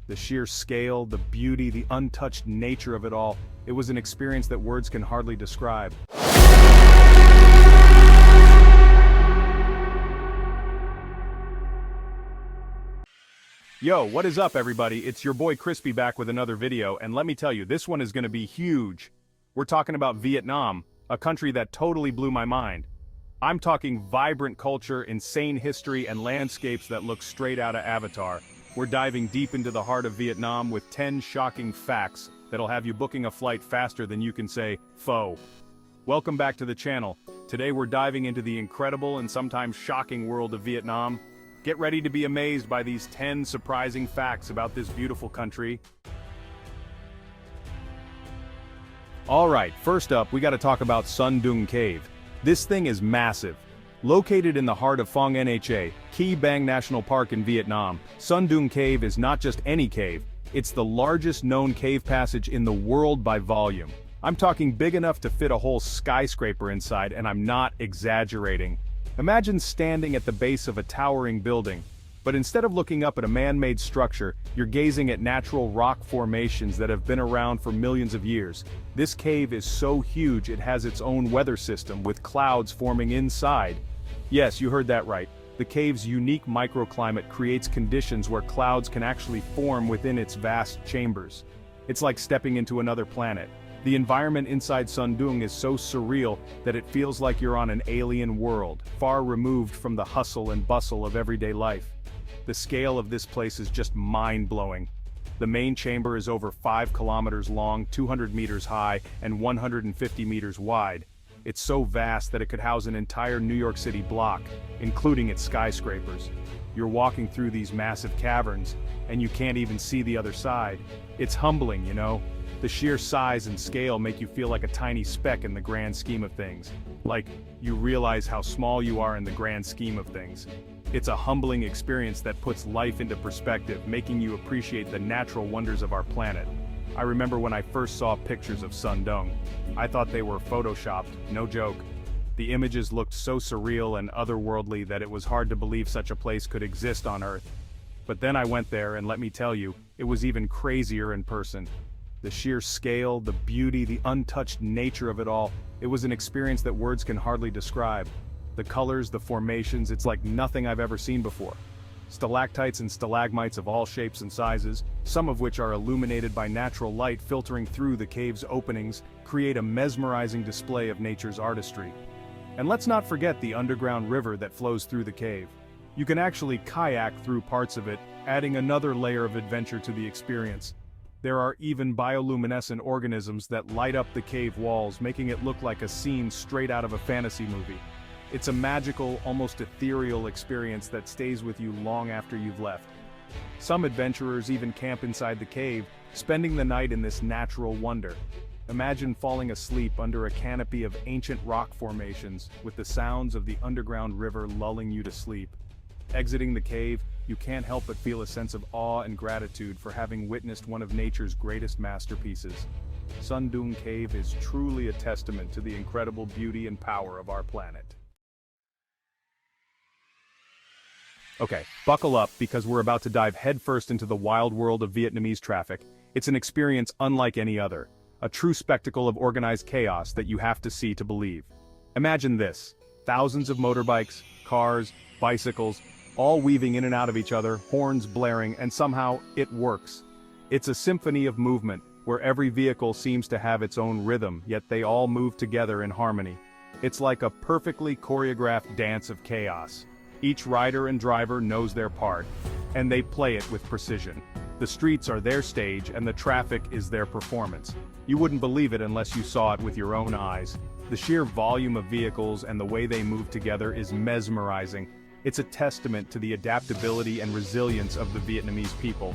The sheer scale, the beauty, the untouched nature of it all, it was an experience that words can hardly describe. Yo, what is up everybody? It's your boy Crispy back with another video, and let me tell you, this one is gonna be huge. We're talking about Vietnam, a country that totally blew my mind. I'm talking vibrant culture, insane history, and landscapes that look straight out of Avatar. We're diving deep into the heart of Vietnam with 10 shocking facts that'll have you booking a flight faster than you can say, "Pho." Welcome back to the channel. Today we're diving into the incredible and sometimes shocking world of Vietnam. Get ready to be amazed by these 10 surprising facts about this beautiful country. Alright, first up, we gotta talk about Son Doong Cave. This thing is massive. Located in the heart of Phong Nha, Ki Bang National Park in Vietnam, Son Doong Cave is not just any cave, it's the largest known cave passage in the world by volume. I'm talking big enough to fit a whole skyscraper inside, and I'm not exaggerating. Imagine standing at the base of a towering building, but instead of looking up at a man-made structure, you're gazing at natural rock formations that have been around for millions of years. This cave is so huge it has its own weather system with clouds forming inside. Yes, you heard that right. The cave's unique microclimate creates conditions where clouds can actually form within its vast chambers. It's like stepping into another planet. The environment inside Son Doong is so surreal that it feels like you're on an alien world, far removed from the hustle and bustle of everyday life. The scale of this place is just mind-blowing. The main chamber is over 5 kilometers long, 200 meters high, and 150 meters wide. It's so vast that it could house an entire New York City block, including its skyscrapers. You're walking through these massive caverns, and you can't even see the other side. It's humbling, you know? The sheer size and scale make you feel like a tiny speck in the grand scheme of things. Like, you realize how small you are in the grand scheme of things. It's a humbling experience that puts life into perspective, making you appreciate the natural wonders of our planet. I remember when I first saw pictures of Son Doong. I thought they were photoshopped, no joke. The images looked so surreal and otherworldly that it was hard to believe such a place could exist on Earth. But then I went there, and let me tell you, it was even crazier in person. The sheer scale, the beauty, the untouched nature of it all, it was an experience that words can hardly describe. The colors, the formations, it's like nothing I've ever seen before. Stalactites and stalagmites of all shapes and sizes, some of which are illuminated by natural light filtering through the cave's openings, create a mesmerizing display of nature's artistry. And let's not forget the underground river that flows through the cave. You can actually kayak through parts of it, adding another layer of adventure to the experience. There are even bioluminescent organisms that light up the cave walls, making it look like a scene straight out of a fantasy movie. It's a magical, almost ethereal experience that stays with you long after you've left. Some adventurers even camp inside the cave, spending the night in this natural wonder. Imagine falling asleep under a canopy of ancient rock formations, with the sounds of the underground river lulling you to sleep. Exiting the cave, you can't help but feel a sense of awe and gratitude for having witnessed one of nature's greatest masterpieces. Son Doong Cave is truly a testament to the incredible beauty and power of our planet. Okay, buckle up because we're about to dive headfirst into the wild world of Vietnamese traffic. It's an experience unlike any other, a true spectacle of organized chaos that you have to see to believe. Imagine this: thousands of motorbikes, cars, bicycles, all weaving in and out of each other, horns blaring, and somehow it works. It's a symphony of movement, where every vehicle seems to have its own rhythm, yet they all move together in harmony. It's like a perfectly choreographed dance of chaos. Each rider and driver knows their part, and they play it with precision. The streets are their stage, and the traffic is their performance. You wouldn't believe it unless you saw it with your own eyes. The sheer volume of vehicles and the way they move together is mesmerizing. It's a testament to the adaptability and resilience of the Vietnamese people.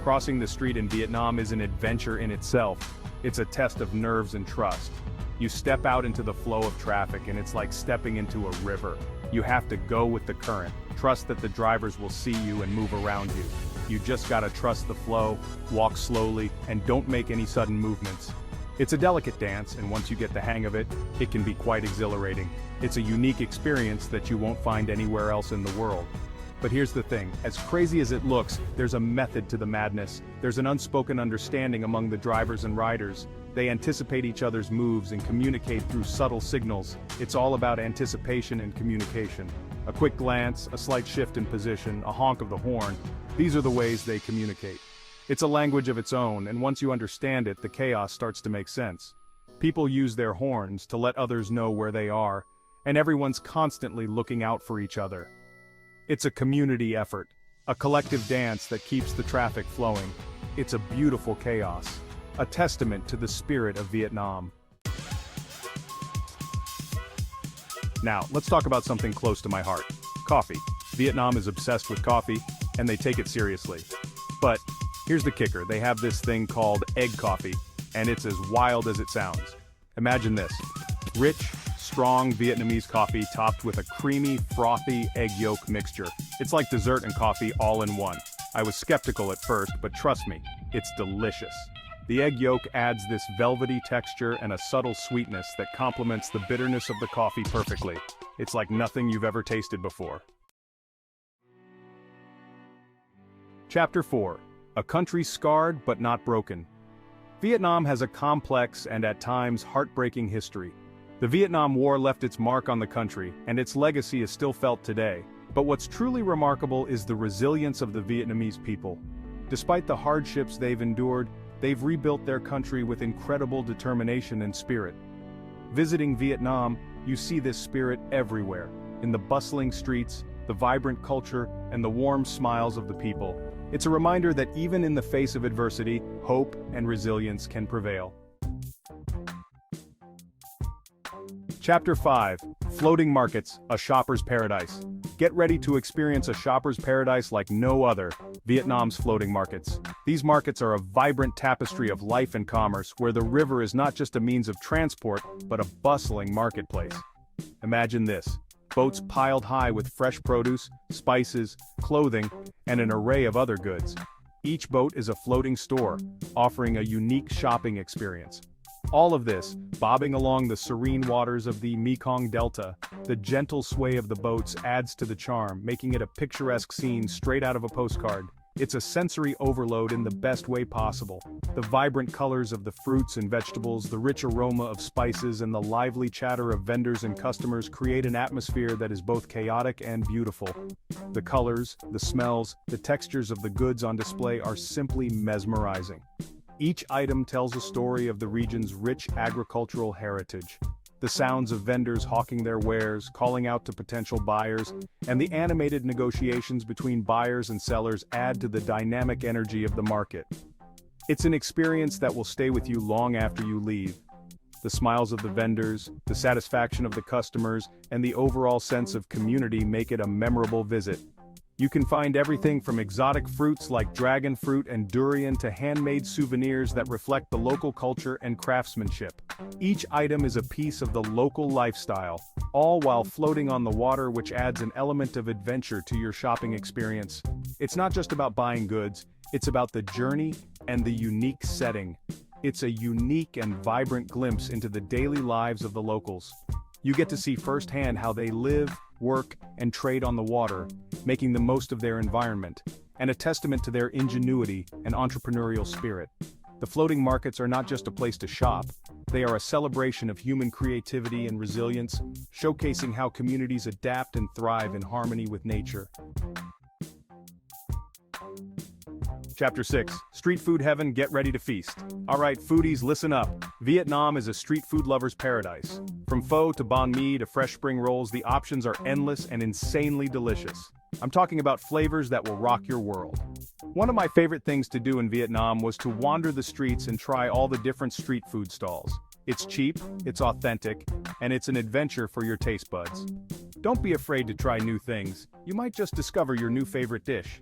Crossing the street in Vietnam is an adventure in itself. It's a test of nerves and trust. You step out into the flow of traffic and it's like stepping into a river. You have to go with the current, trust that the drivers will see you and move around you. You just gotta trust the flow, walk slowly, and don't make any sudden movements. It's a delicate dance, and once you get the hang of it, it can be quite exhilarating. It's a unique experience that you won't find anywhere else in the world. But here's the thing, as crazy as it looks, there's a method to the madness. There's an unspoken understanding among the drivers and riders. They anticipate each other's moves and communicate through subtle signals. It's all about anticipation and communication. A quick glance, a slight shift in position, a honk of the horn. These are the ways they communicate. It's a language of its own, and once you understand it, the chaos starts to make sense. People use their horns to let others know where they are, and everyone's constantly looking out for each other. It's a community effort, a collective dance that keeps the traffic flowing. It's a beautiful chaos, a testament to the spirit of Vietnam. Now, let's talk about something close to my heart: coffee. Vietnam is obsessed with coffee, and they take it seriously. But here's the kicker: they have this thing called egg coffee, and it's as wild as it sounds. Imagine this: rich, strong Vietnamese coffee topped with a creamy, frothy egg yolk mixture. It's like dessert and coffee all in one. I was skeptical at first, but trust me, it's delicious. The egg yolk adds this velvety texture and a subtle sweetness that complements the bitterness of the coffee perfectly. It's like nothing you've ever tasted before. Chapter 4. A country scarred but not broken. Vietnam has a complex and at times heartbreaking history. The Vietnam War left its mark on the country, and its legacy is still felt today. But what's truly remarkable is the resilience of the Vietnamese people. Despite the hardships they've endured, they've rebuilt their country with incredible determination and spirit. Visiting Vietnam, you see this spirit everywhere, in the bustling streets, the vibrant culture, and the warm smiles of the people. It's a reminder that even in the face of adversity, hope and resilience can prevail. Chapter 5. Floating Markets, a Shopper's Paradise. Get ready to experience a shopper's paradise like no other: Vietnam's floating markets. These markets are a vibrant tapestry of life and commerce, where the river is not just a means of transport, but a bustling marketplace. Imagine this: boats piled high with fresh produce, spices, clothing, and an array of other goods. Each boat is a floating store, offering a unique shopping experience. All of this, bobbing along the serene waters of the Mekong Delta. The gentle sway of the boats adds to the charm, making it a picturesque scene straight out of a postcard. It's a sensory overload in the best way possible. The vibrant colors of the fruits and vegetables, the rich aroma of spices, and the lively chatter of vendors and customers create an atmosphere that is both chaotic and beautiful. The colors, the smells, the textures of the goods on display are simply mesmerizing. Each item tells a story of the region's rich agricultural heritage. The sounds of vendors hawking their wares, calling out to potential buyers, and the animated negotiations between buyers and sellers add to the dynamic energy of the market. It's an experience that will stay with you long after you leave. The smiles of the vendors, the satisfaction of the customers, and the overall sense of community make it a memorable visit. You can find everything from exotic fruits like dragon fruit and durian to handmade souvenirs that reflect the local culture and craftsmanship. Each item is a piece of the local lifestyle, all while floating on the water, which adds an element of adventure to your shopping experience. It's not just about buying goods, it's about the journey and the unique setting. It's a unique and vibrant glimpse into the daily lives of the locals. You get to see firsthand how they live, work, and trade on the water, making the most of their environment, and a testament to their ingenuity and entrepreneurial spirit. The floating markets are not just a place to shop, they are a celebration of human creativity and resilience, showcasing how communities adapt and thrive in harmony with nature. Chapter 6. Street Food Heaven, Get Ready to Feast. Alright foodies, listen up. Vietnam is a street food lover's paradise. From pho to banh mi to fresh spring rolls, the options are endless and insanely delicious. I'm talking about flavors that will rock your world. One of my favorite things to do in Vietnam was to wander the streets and try all the different street food stalls. It's cheap, it's authentic, and it's an adventure for your taste buds. Don't be afraid to try new things. You might just discover your new favorite dish.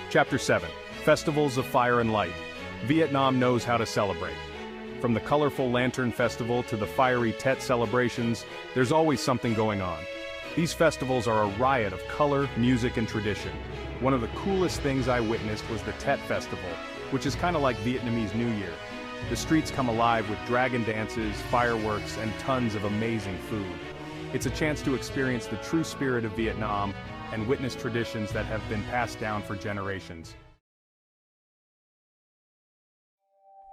Chapter 7. Festivals of Fire and Light. Vietnam knows how to celebrate. From the colorful Lantern Festival to the fiery Tet celebrations, there's always something going on. These festivals are a riot of color, music, and tradition. One of the coolest things I witnessed was the Tet Festival, which is kind of like Vietnamese New Year. The streets come alive with dragon dances, fireworks, and tons of amazing food. It's a chance to experience the true spirit of Vietnam and witness traditions that have been passed down for generations.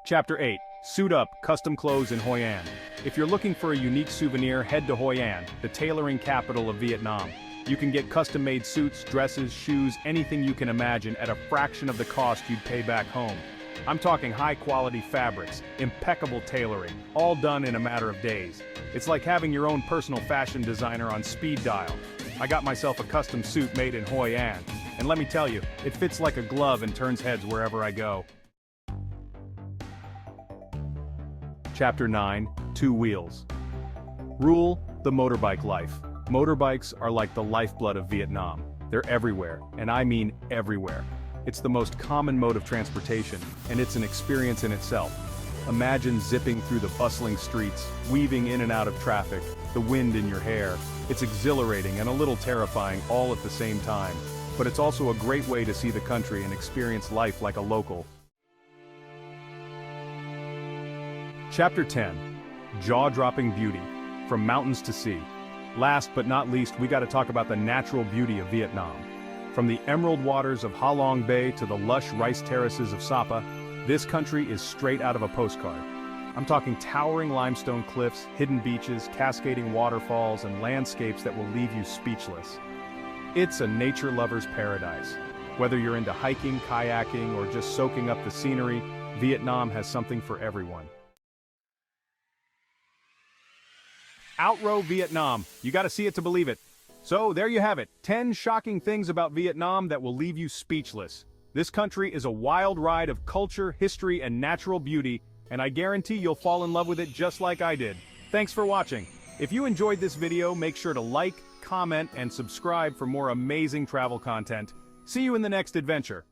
Chapter 8. Suit Up, Custom Clothes in Hoi An. If you're looking for a unique souvenir, head to Hoi An, the tailoring capital of Vietnam. You can get custom-made suits, dresses, shoes, anything you can imagine at a fraction of the cost you'd pay back home. I'm talking high-quality fabrics, impeccable tailoring, all done in a matter of days. It's like having your own personal fashion designer on speed dial. I got myself a custom suit made in Hoi An, and let me tell you, it fits like a glove and turns heads wherever I go. Chapter 9. Two Wheels. Rule the motorbike life. Motorbikes are like the lifeblood of Vietnam. They're everywhere, and I mean everywhere. It's the most common mode of transportation, and it's an experience in itself. Imagine zipping through the bustling streets, weaving in and out of traffic, the wind in your hair. It's exhilarating and a little terrifying all at the same time, but it's also a great way to see the country and experience life like a local. Chapter 10. Jaw-dropping beauty. From mountains to sea. Last but not least, we gotta talk about the natural beauty of Vietnam. From the emerald waters of Ha Long Bay to the lush rice terraces of Sapa, this country is straight out of a postcard. I'm talking towering limestone cliffs, hidden beaches, cascading waterfalls, and landscapes that will leave you speechless. It's a nature lover's paradise. Whether you're into hiking, kayaking, or just soaking up the scenery, Vietnam has something for everyone. Outrow Vietnam. You gotta see it to believe it. So there you have it, 10 shocking things about Vietnam that will leave you speechless. This country is a wild ride of culture, history, and natural beauty, and I guarantee you'll fall in love with it just like I did. Thanks for watching. If you enjoyed this video, make sure to like, comment, and subscribe for more amazing travel content. See you in the next adventure.